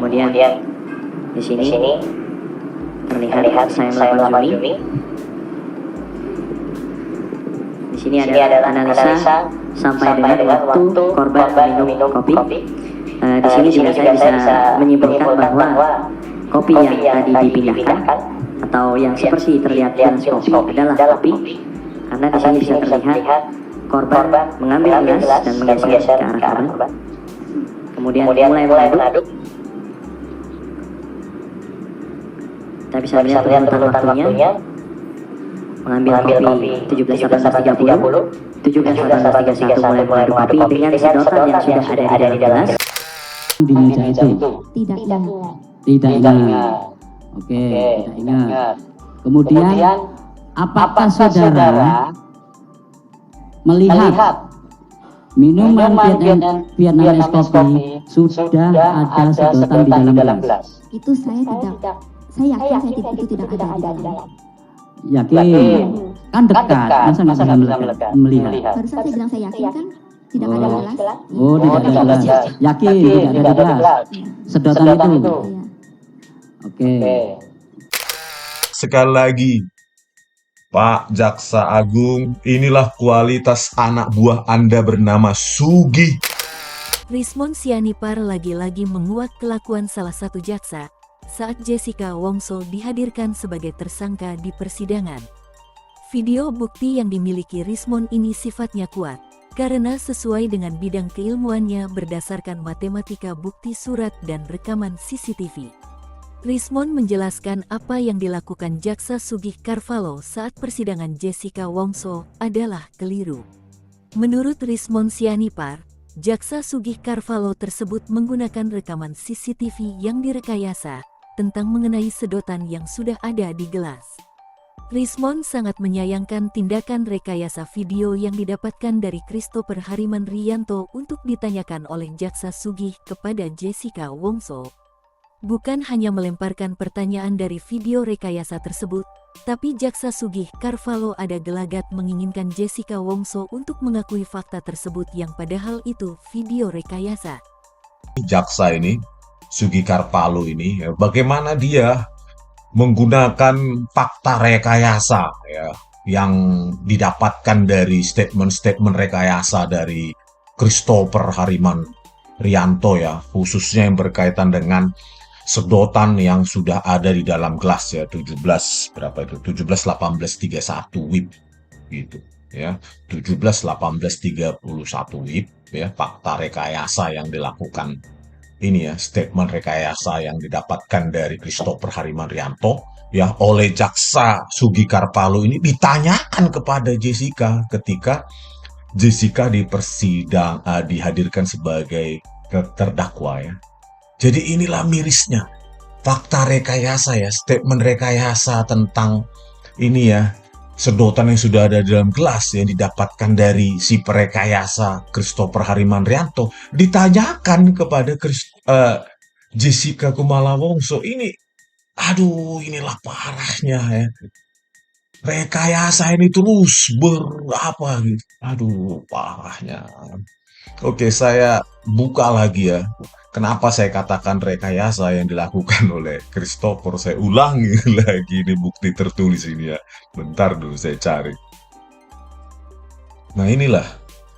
Kemudian di sini terlihat saya 8 Juni. Di sini adalah analisa sampai dengan waktu korban minum kopi. Di sini juga saya bisa menyimpulkan bahwa kopi yang tadi dipindahkan atau yang seperti terlihat gelas kopi adalah kopi, karena di sini bisa terlihat korban mengambil gelas dan menggeser ke arah korban. Kemudian mulai mengaduk. Kita bisa melihat urutan waktunya. Mengambil kopi 17.18.30, 17.18.31 mulai mengaduk kopi dengan sedotan yang sudah ada di dalam gelas. Di meja itu? Tidak ingat. Tidak ingat. Oke, tidak ingat. Kemudian, apakah saudara melihat minuman Vietnamese Coffee sudah ada sedotan di dalam gelas? Itu saya tidak. Saya yakin itu tidak ada di dalam. Yakin? Kan dekat, masa nggak bisa melihat? Barusan saya bilang saya yakin kan tidak ada di gelas. Oh, tidak ada di gelas. Yakin tidak ada di gelas. Sedotan itu. Iya. Oke. Sekali lagi, Pak Jaksa Agung, inilah kualitas anak buah Anda bernama Sugih. Rismon Sianipar lagi-lagi menguak kelakuan salah satu jaksa saat Jessica Wongso dihadirkan sebagai tersangka di persidangan. Video bukti yang dimiliki Rismon ini sifatnya kuat, karena sesuai dengan bidang keilmuannya berdasarkan matematika bukti surat dan rekaman CCTV. Rismon menjelaskan apa yang dilakukan Jaksa Sugih Carvalho saat persidangan Jessica Wongso adalah keliru. Menurut Rismon Sianipar, Jaksa Sugih Carvalho tersebut menggunakan rekaman CCTV yang direkayasa tentang mengenai sedotan yang sudah ada di gelas. Rismon sangat menyayangkan tindakan rekayasa video yang didapatkan dari Christopher Harimanrianto untuk ditanyakan oleh Jaksa Sugih kepada Jessica Wongso. Bukan hanya melemparkan pertanyaan dari video rekayasa tersebut, tapi Jaksa Sugih Carvalho ada gelagat menginginkan Jessica Wongso untuk mengakui fakta tersebut yang padahal itu video rekayasa. Jaksa ini, Sugih Carvalho ini, bagaimana dia menggunakan fakta rekayasa ya, yang didapatkan dari statement-statement rekayasa dari Christopher Harimanrianto ya, khususnya yang berkaitan dengan sedotan yang sudah ada di dalam gelas ya, 17/18/31 WIB gitu ya, 17/18/31 WIB ya, fakta rekayasa yang dilakukan ini ya, statement rekayasa yang didapatkan dari Christopher Harimanrianto ya oleh Jaksa Sugih Carvalho ini ditanyakan kepada Jessica ketika Jessica di persidang dihadirkan sebagai terdakwa ya. Jadi inilah mirisnya fakta rekayasa ya, statement rekayasa tentang ini ya, sedotan yang sudah ada di dalam gelas yang didapatkan dari si perekayasa Christopher Harimanrianto ditanyakan kepada Jessica Kumala Wongso. Ini, aduh, inilah parahnya ya. Rekayasa ini terus berapa gitu. Aduh, parahnya. Oke, saya buka lagi ya. Kenapa saya katakan rekayasa yang dilakukan oleh Christopher? Saya ulangi lagi, ini bukti tertulis ini ya. Bentar dulu saya cari. Nah inilah,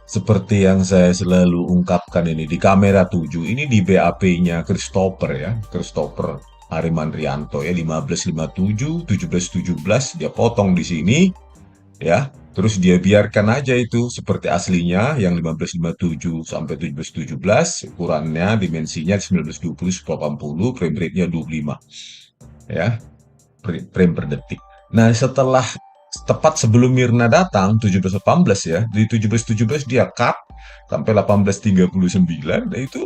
seperti yang saya selalu ungkapkan ini, di kamera 7, ini di BAP-nya Christopher ya. Christopher Harimanrianto ya, 1557, 1717, dia potong di sini ya. Terus dia biarkan aja itu seperti aslinya yang 1557 sampai 1717, ukurannya, dimensinya 1920/80, frame rate-nya 25 ya, frame per detik. Nah, setelah tepat sebelum Mirna datang 1718 ya, di 1717 dia cut sampai 1839, nah itu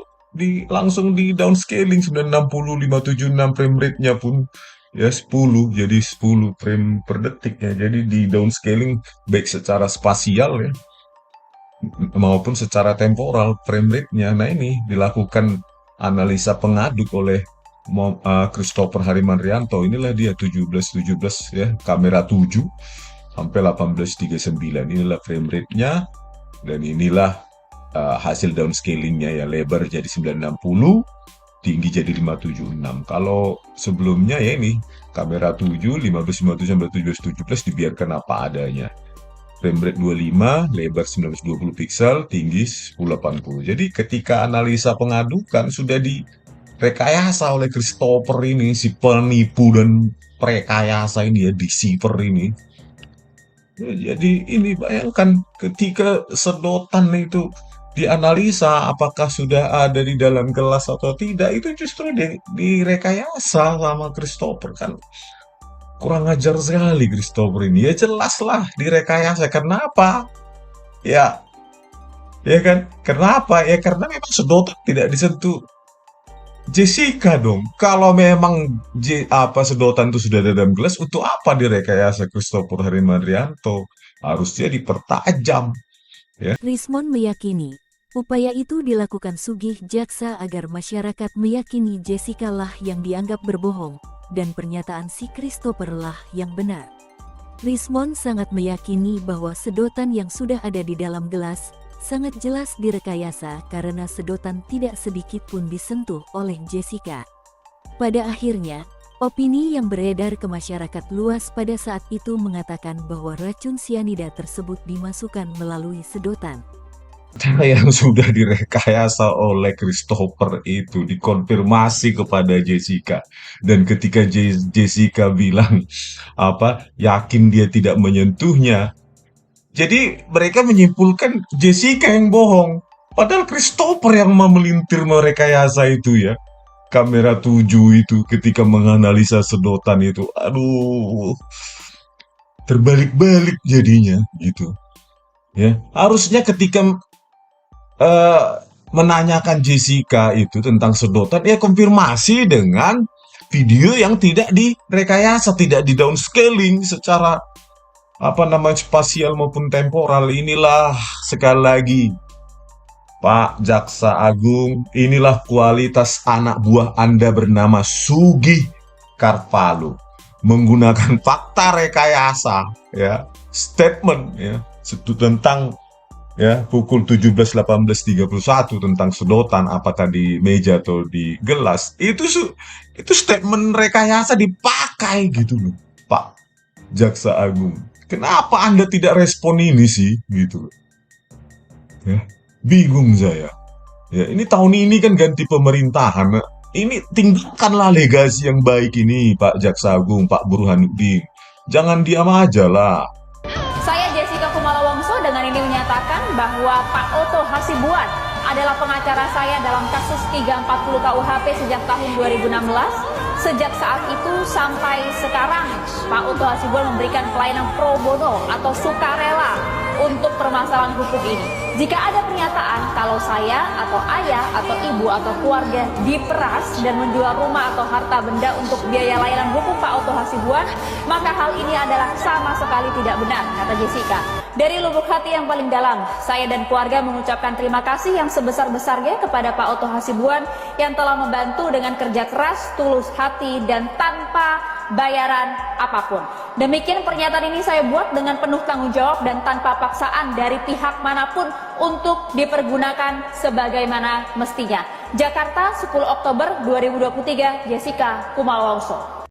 langsung di downscaling 960 576, frame rate-nya pun ya 10, jadi 10 frame per detik ya. Jadi di downscaling baik secara spasial ya maupun secara temporal frame rate-nya. Nah ini dilakukan analisa pengaduk oleh Christopher Harimanrianto. Inilah dia 1717 ya, kamera 7 sampai 1839. Inilah frame rate-nya dan inilah hasil downscaling-nya ya, lebar jadi 960, tinggi jadi 576. Kalau sebelumnya ya ini kamera 7, 1557 sampai 1717 dibiarkan apa adanya. Frame rate 25, lebar 1920 pixel, tinggi 1080. Jadi ketika analisa pengadukan sudah direkayasa oleh Christopher ini, si penipu dan prekayasa ini ya, deceiver ini. Ya, jadi ini bayangkan ketika sedotan itu dianalisa apakah sudah ada di dalam kelas atau tidak, itu justru direkayasa sama Christopher kan. Kurang ajar sekali Christopher ini. Ya jelas lah direkayasa. Kenapa? Ya kan? Kenapa? Ya karena memang sedotan tidak disentuh Jessica dong. Kalau memang sedotan itu sudah ada dalam gelas, untuk apa direkayasa Christopher Harimanrianto? Harusnya dipertajam. Rismond meyakini, upaya itu dilakukan sugih jaksa agar masyarakat meyakini Jessica lah yang dianggap berbohong, dan pernyataan si Christopher lah yang benar. Rismond sangat meyakini bahwa sedotan yang sudah ada di dalam gelas sangat jelas direkayasa karena sedotan tidak sedikit pun disentuh oleh Jessica. Pada akhirnya, opini yang beredar ke masyarakat luas pada saat itu mengatakan bahwa racun sianida tersebut dimasukkan melalui sedotan. Yang sudah direkayasa oleh Christopher itu dikonfirmasi kepada Jessica, dan ketika Jessica bilang yakin dia tidak menyentuhnya, jadi mereka menyimpulkan Jessica yang bohong, padahal Christopher yang memelintir merekayasa itu ya. Kamera 7 itu ketika menganalisa sedotan itu, aduh, terbalik-balik jadinya gitu ya. Harusnya ketika menanyakan Jessica itu tentang sedotan, ya konfirmasi dengan video yang tidak direkayasa, tidak di downscaling secara spasial maupun temporal. Inilah sekali lagi Pak Jaksa Agung, inilah kualitas anak buah Anda bernama Sugih Carvalho, menggunakan fakta rekayasa ya, statement ya tentang pukul 17.18.31 tentang sedotan apakah di meja atau di gelas, itu statement rekayasa dipakai gitu loh Pak Jaksa Agung. Kenapa Anda tidak respon ini sih gitu ya, bingung saya ya. Ini tahun ini kan ganti pemerintahan, ini tinggalkanlah legasi yang baik ini Pak Jaksa Agung, Pak Burhanuddin, jangan diam aja lah. Saya Jessica Kumala Wongso dengan ini menyatakan bahwa Pak Otto Hasibuan adalah pengacara saya dalam kasus 340 KUHP sejak tahun 2016. Sejak saat itu sampai sekarang, Pak Otto Hasibuan memberikan pelayanan pro bono atau sukarela untuk permasalahan hukum ini. Jika ada pernyataan kalau saya atau ayah atau ibu atau keluarga diperas dan menjual rumah atau harta benda untuk biaya layanan hukum Pak Otto Hasibuan, maka hal ini adalah sama sekali tidak benar, kata Jessica. Dari lubuk hati yang paling dalam, saya dan keluarga mengucapkan terima kasih yang sebesar-besarnya kepada Pak Otto Hasibuan yang telah membantu dengan kerja keras, tulus hati, dan tanpa bayaran apapun. Demikian pernyataan ini saya buat dengan penuh tanggung jawab dan tanpa paksaan dari pihak manapun untuk dipergunakan sebagaimana mestinya. Jakarta, 10 Oktober 2023, Jessica Kumala Wongso.